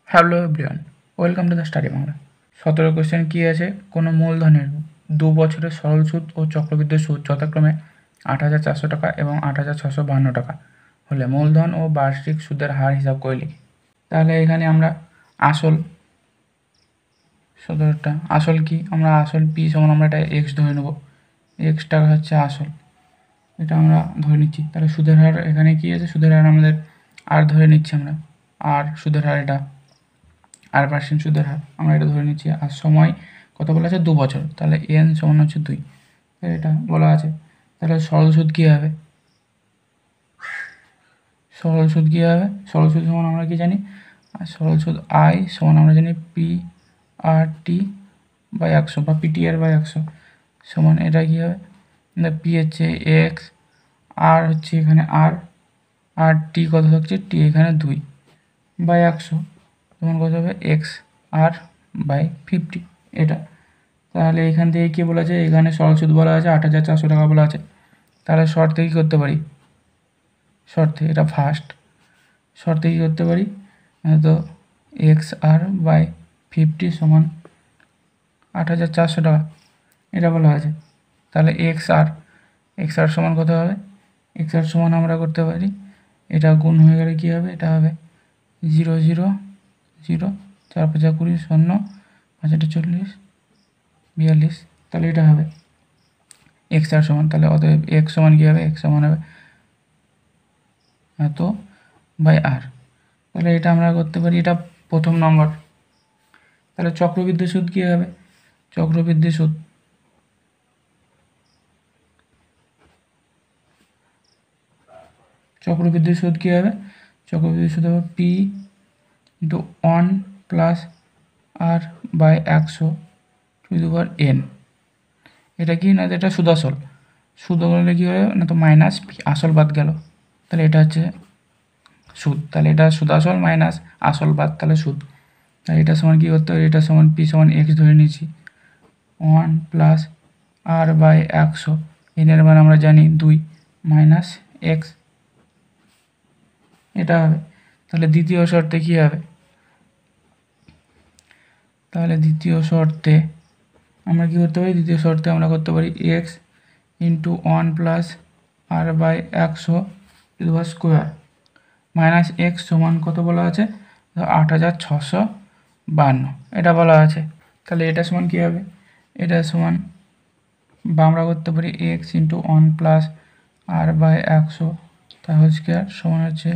Hello everyone, welcome to the study Bangla. 17 question কী আছে, কোনো মূলধনের 2 বছরের সরল সুদ ও চক্রবৃদ্ধি সুদ যথাক্রমে 8,400 টাকা এবং 8,652 টাকা হলে মূলধন ও বার্ষিক সুদের হার হিসাব করে লিখি। তাহলে এখানে আমরা আসল 17টা আসল কি, আমরা আসল পি সমান আমরা এটা এক্স ধরে নেব। এক্স টাকা হচ্ছে আসল, এটা আমরা ধরে নিচ্ছি। তাহলে সুদের হার এখানে কী আছে, সুদের হার আমাদের আর ধরে নিচ্ছি আমরা, আর সুদের হার এটা আর% সুদের হার আমরা এটা ধরে নিচ্ছি। আর সময় কত বলা আছে, 2 বছর, তাহলে এন সমান হচ্ছে 2, এটা বলা আছে। তাহলে সরল সুদ কী হবে, সরল সুদ কী হবে, সরল সুদ সমান আমরা কি জানি, আর সরল সুদ আই সমান আমরা জানি পি আর টি বাই 100 বা পিটি আর বাই 100 সমান এটা কী হবে, পি হচ্ছে এক্স, আর হচ্ছে এখানে আর টি কত থাকছে, টি এখানে 2 বাই 100 তখন কত হবে এক্স আর বাই 50 এটা। তাহলে এখান থেকে কী বলা আছে, এখানে সরল সুদ বলা আছে 8,400 টাকা বলা আছে। তাহলে শর্তে কী করতে পারি, শর্তে এটা ফার্স্ট শর্তে কী করতে পারি, তো এক্স আর বাই 50 সমান 8,400 টাকা এটা বলা আছে। তাহলে এক্স আর সমান কত হবে, এক্স আর সমান আমরা করতে পারি, এটা গুণ হয়ে গেলে কী হবে, এটা হবে 0 0 0 4 5 20 0 5 40 42, তাহলে এটা হবে এক্স আর সমান। তাহলে অতএব এক্স সমান কী হবে, এক্স সমান হবে এত বাই আর। তাহলে এটা আমরা করতে পারি, এটা প্রথম নম্বর। তাহলে চক্রবৃদ্ধি সুদ কী হবে, চক্রবৃদ্ধি সুদ কী হবে, চক্রবৃদ্ধি সুদ হবে P into 1 plus R by 100 to the power N. এটা কি না, এটা সুদ আসল, সুদ করলে কী হবে না, তো মাইনাস পি আসল বাদ গেল, তাহলে এটা হচ্ছে সুদ। তাহলে এটা সুদ আসল মাইনাস আসল বাদ, তাহলে সুদ। তাহলে এটা সমান কী করতে হবে, এটা সমান পি সমান এক্স ধরে নিয়েছি, 1 প্লাস আর বাই 100, এনের মান আমরা জানি 2 মাইনাস এক্স, এটা হবে। তাহলে দ্বিতীয় শর্তে কী হবে, তাহলে দ্বিতীয় শর্তে আমরা কী করতে পারি, দ্বিতীয় শর্তে আমরা করতে পারি X into 1 plus R by 100 square minus X সমান কত বলা আছে, 8,652 এটা বলা আছে। তাহলে এটা সমান কী হবে, এটা সমান বা আমরা করতে পারি X into 1 plus R by 100 তার হোল স্কোয়ার সমান হচ্ছে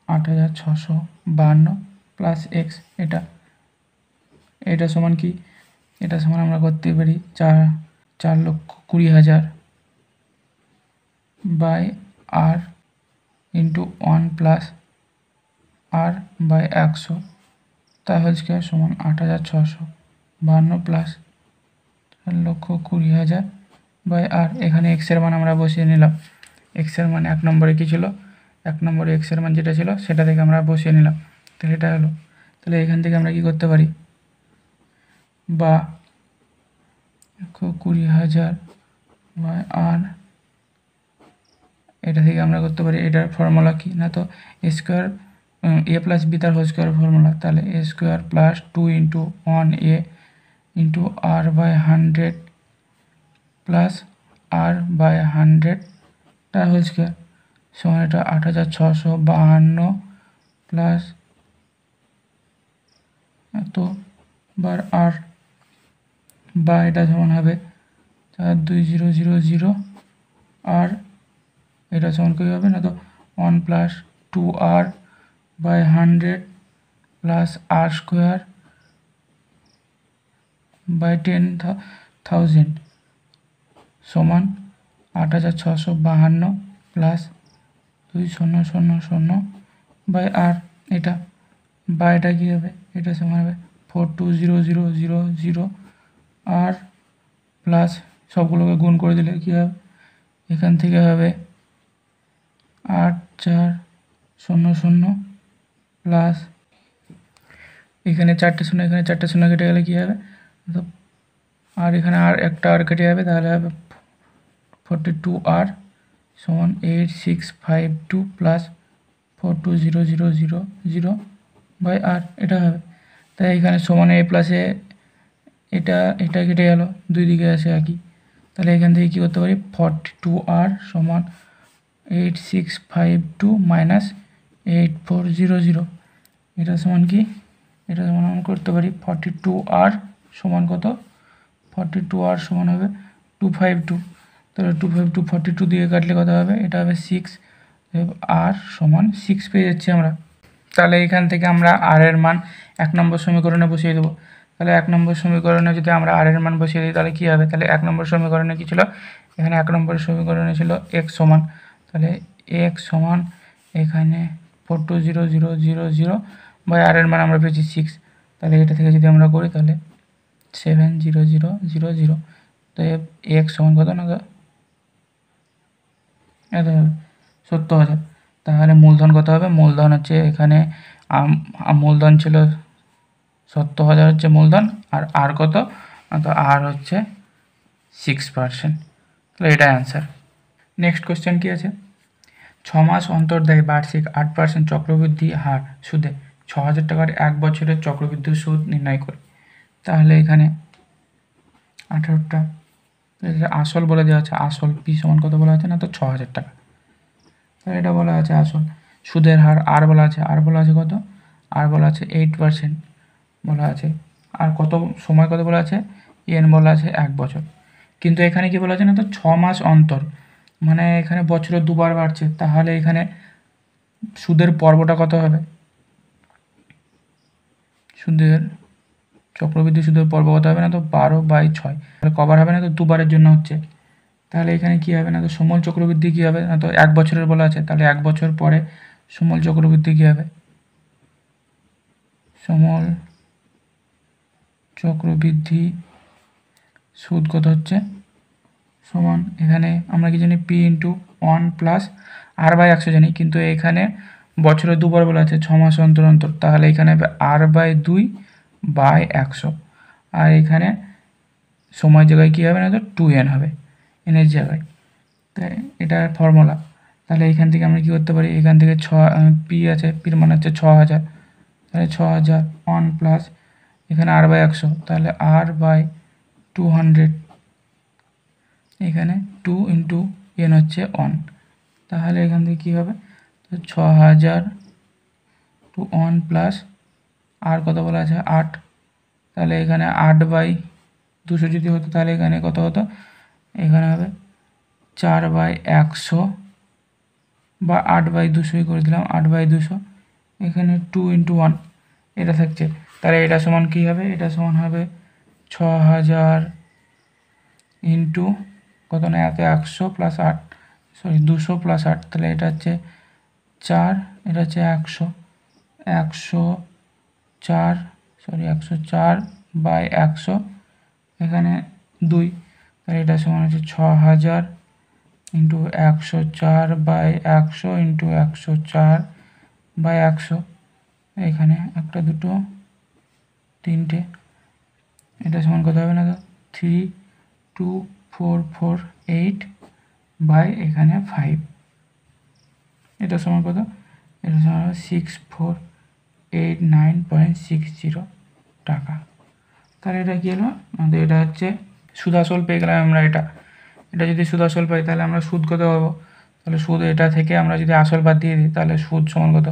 8,652 প্লাস এক্স, এটা সমান কি, এটা সমান আমরা করতে পারি 4,20,000 by R into 1 plus R by 100 তার হোল স্কোয়ার সমান 8,652 প্লাস 4,20,000 বাই আর। এখানে এক্সের মান আমরা বসিয়ে নিলাম, এক্সের মান 1 নম্বরে কী ছিল, 1 নম্বরে এক্সের মান যেটা ছিল সেটা থেকে আমরা বসিয়ে নিলাম, তাহলে এটা হলো। তাহলে এখান থেকে আমরা কী করতে পারি, বা 1,20,000 বাই আর, এটা থেকে আমরা করতে পারি, এটার ফর্মুলা কি না, তো a square a plus b তার হোল স্কোয়ার ফর্মুলা, তাহলে a square plus 2 into 1 a into r by 100 plus R by 100 তার হোল স্কোয়ার সমান এটা 8,652 প্লাস এত বার আর, বা এটা সমান হবে 4,20,000 আর এটা সমান কী হবে না, তো 1 plus 2 R by 100 plus R square by 10,000 সমান 8,652 প্লাস 2,000 বাই আর, এটা বা এটা কী হবে, এটা সমান হবে 4,20,000 আর প্লাস সবগুলোকে গুণ করে দিলে কী হবে, এখান থেকে হবে 8,400 প্লাস এখানে 4টে শূন্য, এখানে 4টে শূন্য কেটে গেলে কী হবে, তো আর এখানে আর একটা আর কেটে যাবে, তাহলে হবে 42 আর সমান 8,652 প্লাস 4,20,000 বাই আর এটা হবে। তাই এখানে সমান এ প্লাসে এটা এটা কেটে গেল, দুই দিকে আসে একই। তাহলে এখান থেকে কী করতে পারি, 42r সমান 8652 মাইনাস 8400, এটা সমান কি, এটা সমান আমরা করতে পারি 42r সমান কত, 42r সমান হবে 252। তাহলে 252 42 দিয়ে কাটলে কত হবে, এটা হবে 6, আর সমান 6 পেয়ে যাচ্ছি আমরা। তাহলে এখান থেকে আমরা আর এর মান 1 নম্বর সমীকরণে বসিয়ে দেবো। তাহলে 1 নম্বর সমীকরণে যদি আমরা আর এর মান বসিয়ে দিই তাহলে কী হবে, তাহলে 1 নম্বর সমীকরণে কী ছিল, এখানে 1 নম্বর সমীকরণে ছিল এক্স সমান, তাহলে এক্স সমান এখানে 420000 বাই আর এর মান আমরা পেয়েছি 6। তাহলে এটা থেকে যদি আমরা করি তাহলে 70000, তো এক্স সমান কত না এত হবে 70000। তাহলে মূলধন কত হবে, মূলধন হচ্ছে এখানে মূলধন ছিল 70000 হচ্ছে মূলধন, আর কত, তো আর হচ্ছে 6%। তাহলে এটা অ্যান্সার। নেক্সট কোয়েশ্চেন কী আছে, 6 মাস অন্তর দেয় বার্ষিক 8% চক্রবৃদ্ধি হার সুদে 6000 টাকার 1 বছরের চক্রবৃদ্ধি সুদ নির্ণয় করে। তাহলে এখানে 18টা আসল বলে দেওয়া আছে, আসল পি সমান কত বলা আছে না, তো 6000 টাকা। তাহলে এটা বলা আছে আসল। সুদের হার আর বলা আছে, আর বলা আছে কত, আর বলা আছে 8% বলা আছে, আর কত সময় কত বলা আছে, এন বলা আছে 1 বছর। কিন্তু এখানে কি বলা আছে না, তো 6 মাস অন্তর, মানে এখানে বছরে দুবার বাড়ছে, তাহলে এখানে সুদের পর্বটা কত হবে, সুদের চক্রবৃদ্ধি সুদের পর্ব কত হবে না, তো 12/6, তাহলে কভার হবে না, তো দুবারের জন্য হচ্ছে। তাহলে এখানে কী হবে না, তো সমূল চক্রবৃদ্ধি কী হবে না, তো 1 বছরের বলা আছে, তাহলে 1 বছর পরে সমূল চক্রবৃদ্ধি কী হবে, সমূল চক্রবৃদ্ধি সুদ কত হচ্ছে সমান, এখানে আমরা কি জানি পি ইন্টু 1 প্লাস r/100 জানি, কিন্তু এখানে বছরে দুবার বলা আছে 6 মাস অন্তর অন্তর, তাহলে এখানে হবে r/2/100, আর এখানে সময় জায়গায় কী হবে না, তো 2n হবে এনের জায়গায়। তাই এটা ফর্মুলা। তাহলে এখান থেকে আমরা কী করতে পারি, এখান থেকে পি আছে, পির মান হচ্ছে 6000, তাহলে 6000 1 প্লাস এখানে r/100, তাহলে r/200, এখানে 2 ইন্টু এন হচ্ছে 1, তাহলে এখান থেকে কী হবে, তো 6000 টু 1 প্লাস আর কত বলা আছে 8, তাহলে এখানে 8/200 যদি হতো তাহলে এখানে কত হতো, এখানে হবে 4/100 বা 8/200 করে দিলাম, 8/200, এখানে 2 ইন্টু 1 এটা থাকছে। তাহলে এটা সমান কী হবে, এটা সমান হবে 6000 ইন্টু কত না, এত 100 প্লাস 8, সরি 200 প্লাস 8, তাহলে এটা হচ্ছে 4, এটা হচ্ছে 104/100, এখানে 2, তাহলে এটা সমান হচ্ছে 6000 ইন্টু 104/100 ইন্টু 104/100, এখানে 1 2 3, এটা সমান কত হবে না, তো 32448 বাই এখানে 5, এটা সমান কত, এটা সমান 6489.60 টাকা। তাহলে এটা কী হলো, আমাদের এটা হচ্ছে সুদ আসল পেয়ে গেলাম আমরা। এটা যদি সুদ আসল পাই তাহলে আমরা সুদ কত পাবো, তাহলে সুদ এটা থেকে আমরা যদি আসল বাদ দিয়ে দিই তাহলে সুদ সমান কত,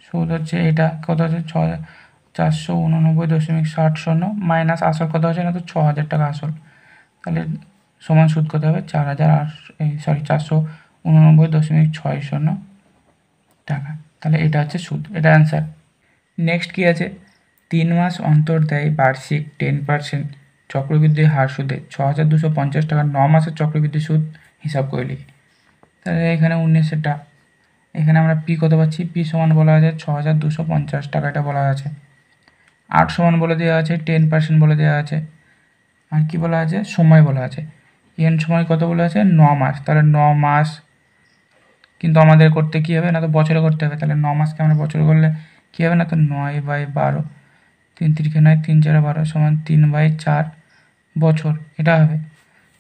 সুদ হচ্ছে এটা কত হচ্ছে 489.60 মাইনাস আসল কত হচ্ছে না, তো 6000 টাকা আসল, তাহলে সমান সুদ কত হবে 499.60 টাকা। তাহলে এটা হচ্ছে সুদ, এটা অ্যান্সার। নেক্সট কী আছে, 3 মাস অন্তর দেয় বার্ষিক 10% চক্রবৃদ্ধি হার সুদে 6250 টাকা 9 মাসের চক্রবৃদ্ধি সুদ হিসাব করে লিখি। তাহলে এখানে 19টা, এখানে আমরা পি কত পাচ্ছি, পি সমান বলা আছে 6250 টাকা, এটা বলা আছে। 8 সমান বলে দেওয়া আছে, 10% বলে দেওয়া আছে, আর কি বলা আছে, সময় বলা আছে, এন সময় কত বলা আছে 9 মাস, তাহলে 9 মাস, কিন্তু আমাদের করতে কী হবে না, তো বছরে করতে হবে, তাহলে 9 মাসকে আমরা বছরে করলে কী হবে না, তো 9/12, 3 3 9 3 4 12 সমান 3/4 বছর, এটা হবে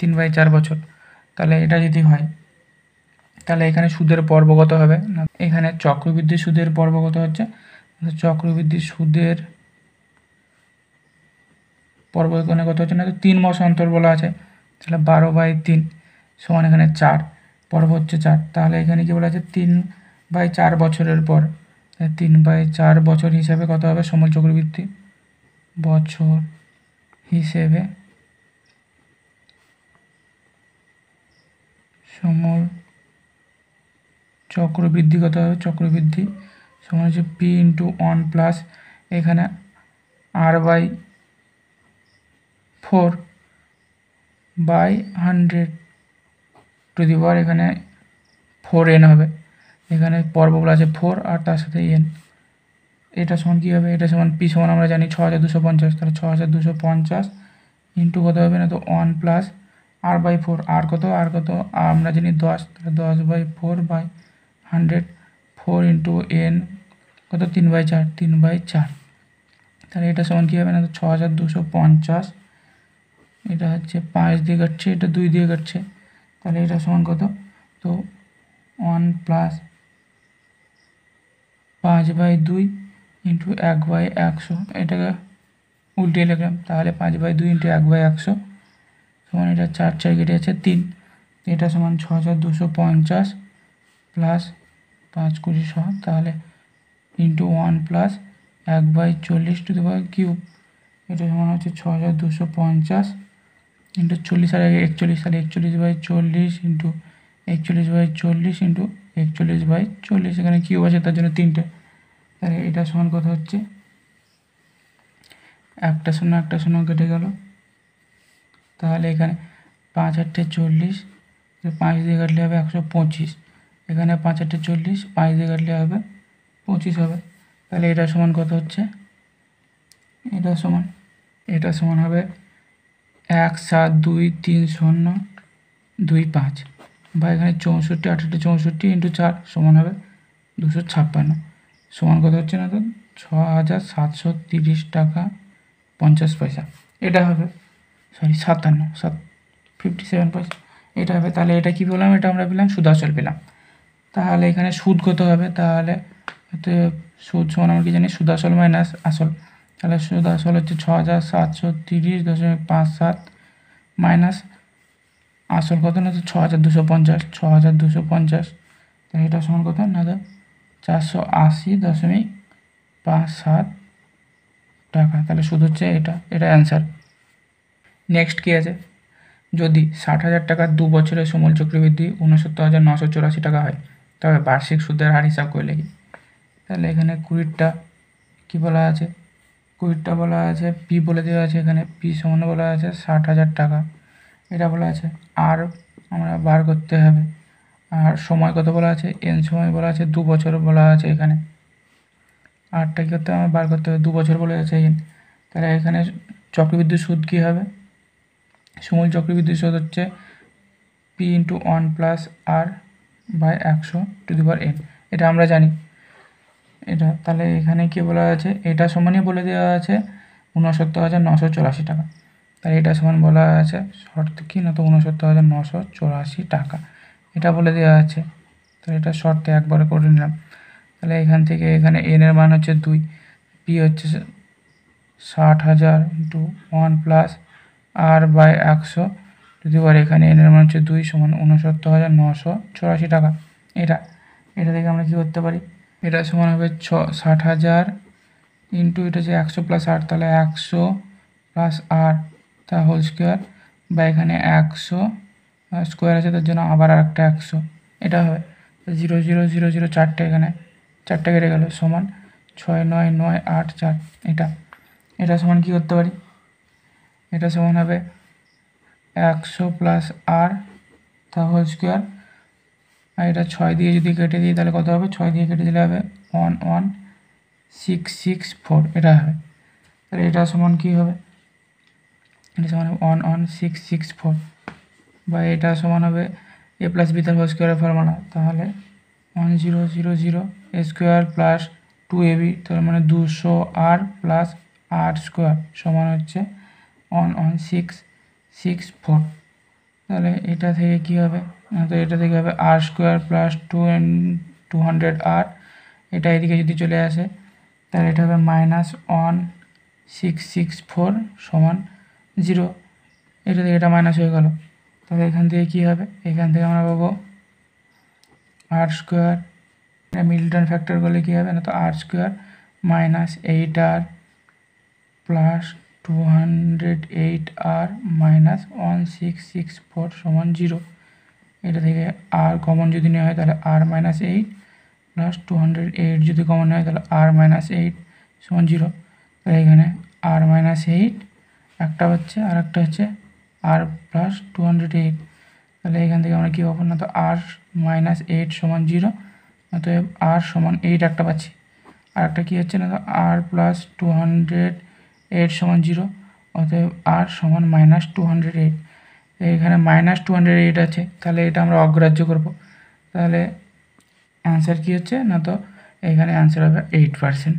3/4 বছর। তাহলে এটা যদি হয় তাহলে এখানে সুদের পর্ব কত হবে না, এখানে চক্রবৃদ্ধি সুদের পর্ব কত হচ্ছে, চক্রবৃদ্ধি সুদের পর্বতনে কত হচ্ছে না, তো 3 মাস অন্তর বলা আছে, তাহলে 12/3 সমান এখানে 4, পর্ব হচ্ছে 4, তাহলে এখানে কি বলা আছে 3/4 বছরের পর, 3/4 বছর হিসাবে কত হবে সমল চক্রবৃদ্ধি বছর হিসেবে সমল চক্রবৃদ্ধি কত হবে, চক্রবৃদ্ধি সমান হচ্ছে পি ইন্টু 1 প্লাস এখানে r/4/100 টু দি পাওয়ার এখানে 4n হবে, এখানে পর্ব বলা আছে 4 আর তার সাথে n, এটা সমান কী হবে, এটা সমান পি সমান আমরা জানি 6250, তাহলে 6250 ইন্টু কত হবে না, তো 1 প্লাস r/4, আর কত আমরা জানি 10, তাহলে 10/4/100, 4 ইন্টু n কত 3/4, তাহলে এটা সমান কী হবে না, তো 6250, এটা হচ্ছে 5 দিয়ে কাটছে, এটা 2 দিয়ে কাটছে, তাহলে এটা সমান কত, তো 1 প্লাস 5/2 ইন্টু 1/100, এটাকে উল্টে লিখলাম, তাহলে 5/2 ইন্টু 1/100 সমান এটা 4 4 কেটে আছে 3, এটা সমান 6250 প্লাস 5 20 100, তাহলে into 1 plus 1/40 two the power cube, এটা সমান হচ্ছে 6250 ইন্টু 40 আর 41, তাহলে 41/40 ইন্টু 41/40 ইন্টু 41/40, এখানে কিউব আছে তার জন্য 3টে, তাহলে এটা সমান কত হচ্ছে, একটা শূন্য কেটে গেল, তাহলে এখানে 5 8 40, 5 দিয়ে কাটলে হবে 125, এখানে 5 8 40, 5 দিয়ে কাটলে হবে 25 হবে, তাহলে এটা সমান কত হচ্ছে, এটা সমান হবে 1723025, বা এখানে 64 8 64 ইন্টু 4 সমান হবে 256, সমান কত হচ্ছে না, তো 6730 টাকা 50 পয়সা, এটা হবে 57 পয়সা, এটা হবে, তাহলে এটা কি পেলাম, এটা আমরা পেলাম সুদ আসল পেলাম, তাহলে এখানে সুদ কত হবে, তাহলে সুদ সমান আমরা কি জানি সুদ আসল মাইনাস আসল, তাহলে সুদ আসল হচ্ছে 6730.57 মাইনাস আসল কত না, তো 6250, তাহলে এটা সমান কত না, তো 480.57 টাকা, তাহলে সুদ হচ্ছে এটা অ্যান্সার। নেক্সট কি আছে, যদি 60,000 টাকার 2 বছরের সমল চক্রবৃদ্ধি 69,984 টাকা হয়, তবে বার্ষিক সুদের হার হিসাব করে লিখি, তাহলে এখানে 20টা কী বলা আছে, 20টা বলা আছে পি বলে দেওয়া আছে, এখানে পি সমান বলা আছে 60,000 টাকা, এটা বলা আছে আর আমরা বার করতে হবে, আর সময় কত বলা আছে, এন সময় বলা আছে 2 বছর বলা আছে, এখানে আরটা কী করতে হবে বার করতে হবে, 2 বছর বলে আছে এন, তাহলে এখানে চক্রবৃদ্ধি সুদ কী হবে, সমল চক্রবৃদ্ধি সুদ হচ্ছে P into 1 plus r/100 two the power n, এটা আমরা জানি এটা, তাহলে এখানে কি বলা আছে, এটা সমানই বলে দেওয়া আছে 69,984 টাকা, তাহলে এটা সমান বলা আছে শর্ত কি না, তো 69,984 টাকা এটা বলে দেওয়া আছে, তাহলে এটা শর্তে একবারে করে নিলাম, তাহলে এখান থেকে এখানে এন এর মান হচ্ছে 2, পি হচ্ছে 60,000 ইন্টু 1 প্লাস r/100 যদি পারে, এখানে এন এর মান হচ্ছে 2 সমান 69,984 টাকা, এটা থেকে আমরা কী করতে পারি, এটা সমান হবে 60,000 ইন্টু এটা যে 100 প্লাস আর, তাহলে 100 প্লাস আর তা হোল স্কোয়ার, বা এখানে 100 স্কোয়ার আছে তার জন্য আবার আর একটা 100, এটা হবে 0 0 0 0 4টে, এখানে 4টে কেটে গেল, সমান 69984, এটা সমান কী করতে পারি, এটা সমান হবে 100 প্লাস আর তা হোল স্কোয়ার, আর এটা 6 দিয়ে যদি কেটে দিই তাহলে কত হবে, 6 দিয়ে কেটে দিলে হবে 11664, এটা হবে, তাহলে এটা সমান কী হবে, এটা সমান হবে 11664, বা এটা সমান হবে এ প্লাস বি তার হোল স্কোয়ারের ফর্মুলা, তাহলে 1000 স্কোয়ার প্লাস 2ab, তার মানে 200r প্লাস আর স্কোয়ার সমান হচ্ছে 11664, তাহলে এটা থেকে কী হবে, তো এটা থেকে হবে আর স্কোয়ার প্লাস 200r, এটা এদিকে যদি চলে আসে তাহলে এটা হবে -1664 সমান 0। এটা থেকে এটা মাইনাস হয়ে গেল। তাহলে এখান থেকে কী হবে, এখান থেকে আমরা পাবো আর স্কোয়ার, মিডল ফ্যাক্টর করলে কী হবে না, তো r square minus 8r plus 208r minus 1664 সমান 0। এটা থেকে আর কমন যদি নেওয়া হয় তাহলে আর মাইনাস 8 প্লাস 208 যদি কমন হয় তাহলে আর মাইনাস 8 সমান 0। তাহলে এখানে আর মাইনাস 8 একটা হচ্ছে, আর একটা হচ্ছে আর প্লাস 208। তাহলে এখান থেকে আমরা কী পাবো না, তো আর মাইনাস 8 সমান 0, অতএব আর সমান 8 একটা পাচ্ছি। আর একটা কী হচ্ছে না, তো আর প্লাস 208 সমান 0, অতএব আর সমান -208। এখানে -208 আছে, তাহলে এটা আমরা অগ্রাহ্য করব। তাহলে অ্যান্সার কী হচ্ছে না, তো এখানে অ্যান্সার হবে 8%।